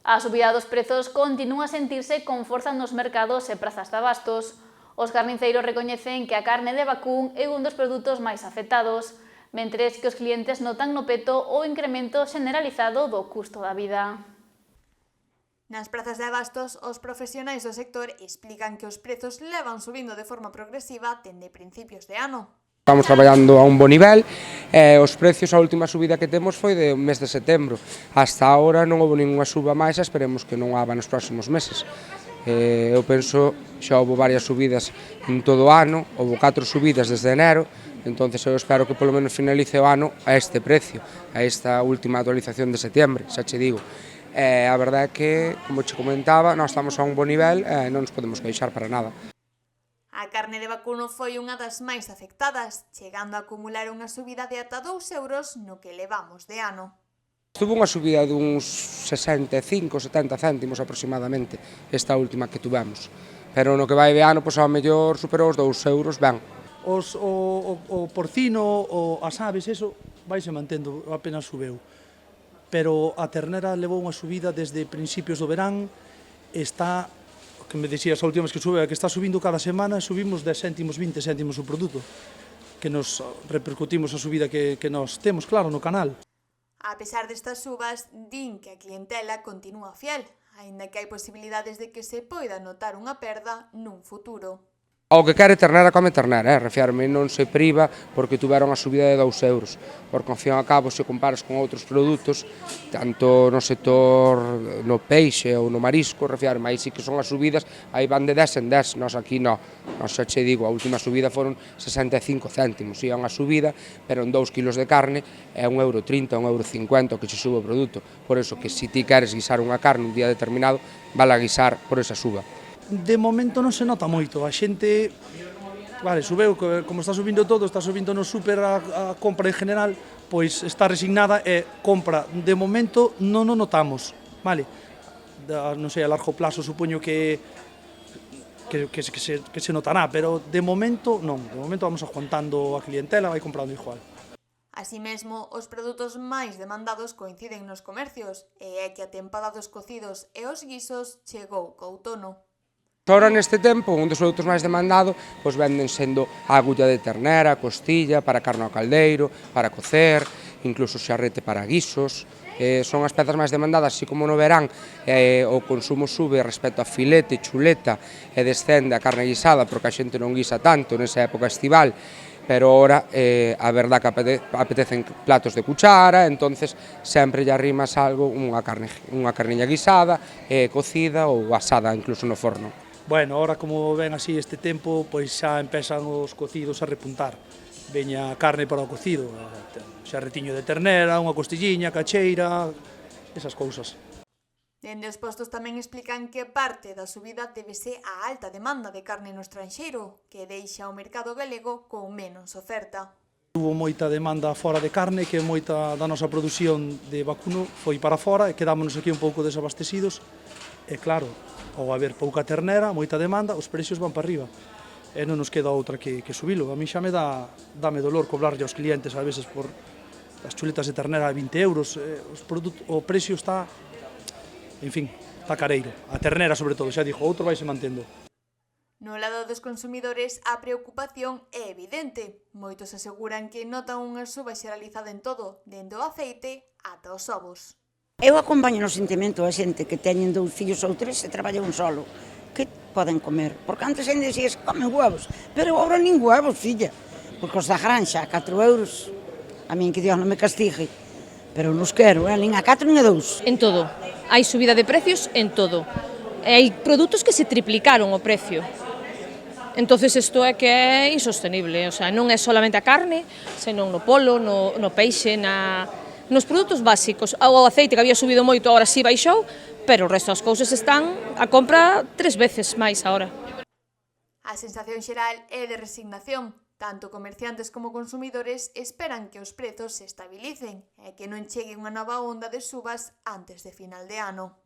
A subida dos prezos continúa a sentirse con forza nos mercados e prazas de abastos. Os carniceiros recoñecen que a carne de vacún é un dos produtos máis afectados, mentres que os clientes notan no peto o incremento generalizado do custo da vida. Nas prazas de abastos, os profesionais do sector explican que os prezos levan subindo de forma progresiva dende principios de ano. Estamos traballando a un bo nivel e os precios, a última subida que temos foi do mes de setembro. Hasta agora non houve ninguna suba máis e esperemos que non haxa nos próximos meses. Eu penso, xa houve varias subidas en todo o ano, houve 4 subidas desde enero, entonces eu espero que polo menos finalice o ano a este precio, a esta última actualización de setembro, xa che digo. A verdade é que, como che comentaba, nós estamos a un bo nivel e non nos podemos queixar para nada. A carne de vacuno foi unha das máis afectadas, chegando a acumular unha subida de ata 2 euros no que levamos de ano. Tuvo unha subida duns 65-70 céntimos aproximadamente, esta última que tuvemos. Pero no que vai de ano, pois ao mellor superou os 2 euros, ben. O porcino, as aves, eso vaise mantendo, apenas subeu. Pero a ternera levou unha subida desde principios do verán, está, que me dicías a última vez que sube, que está subindo cada semana, subimos 10 céntimos, 20 céntimos o produto, que nos repercutimos a subida que nos temos, claro, no canal. A pesar destas subas, din que a clientela continúa fiel, aínda que hai posibilidades de que se poida notar unha perda nun futuro. O que quere ternera come ternera, refiarme, non se priva porque tuveron a subida de 2 euros, porque ao fin e ao cabo se comparas con outros produtos, tanto no sector no peixe ou no marisco, refiarme, aí sí que son as subidas, aí van de 10 en 10, nós aquí non, nós xa che digo, a última subida foron 65 céntimos, ia unha subida, pero en 2 kilos de carne é 1,30 €, 1,50 € que che sube o produto, por iso que se ti queres guisar unha carne un día determinado, vale a guisar por esa suba. De momento non se nota moito, a xente, vale, subeu, como está subindo todo, está subindo no súper a compra en general, pois está resignada e compra. De momento non o notamos, vale? Non sei, a largo plazo supoño que se notará, pero de momento non, de momento vamos aguantando a clientela, vai comprando igual. Así mesmo, os produtos máis demandados coinciden nos comercios, e é que a tempada dos cocidos e os guisos chegou co outono. Ahora neste tempo, un dos produtos máis demandados, pois venden sendo a agulla de ternera, a costilla, para carne ao caldeiro, para cocer, incluso xarrete para guisos, son as pezas máis demandadas, así como no verán o consumo sube respecto a filete, chuleta e descende a carne guisada, porque a xente non guisa tanto nesa época estival, pero ora a verdad que apetecen platos de cuchara, entonces sempre lle arrimas algo, unha carniña guisada, cocida ou asada incluso no forno. Bueno, ahora como ven así este tempo, pois xa empezan os cocidos a repuntar. Veña a carne para o cocido, xarretiño de ternera, unha costilliña, cacheira, esas cousas. Dende os postos tamén explican que parte da subida débese á alta demanda de carne no estranxeiro, que deixa o mercado galego con menos oferta. Hubo moita demanda fora de carne, que moita da nosa produción de vacuno foi para fora e quedámonos aquí un pouco desabastecidos. E claro, ao haber pouca ternera, moita demanda, os precios van para arriba. E non nos queda outra que subilo. A mí xa dame dolor cobrarlle aos clientes a veces por as chuletas de ternera a 20 euros. O precio está, en fin, está careiro. A ternera sobre todo, xa dixo, outro vai se mantendo. No lado dos consumidores, a preocupación é evidente. Moitos aseguran que notan unha suba xeralizada en todo, dende o aceite ata os ovos. Eu acompaño no sentimento a xente que teñen 2 fillos ou 3 e traballa un solo. Que poden comer? Porque antes ainda dixías que comen huevos, pero agora nin huevos, filla. Porque os da granxa a 4 euros, a min que Dios non me castigue, pero non os quero, nin a 4 nin a 2. En todo. Hai subida de precios en todo. E hai produtos que se triplicaron o precio. Entonces isto é que é insostenible, o sea, non é solamente a carne, senón no polo, no peixe, nos produtos básicos. O aceite que había subido moito, agora sí baixou, pero o resto das cousas están a compra 3 veces máis agora. A sensación xeral é de resignación. Tanto comerciantes como consumidores esperan que os prezos se estabilicen e que non chegue unha nova onda de subas antes de final de ano.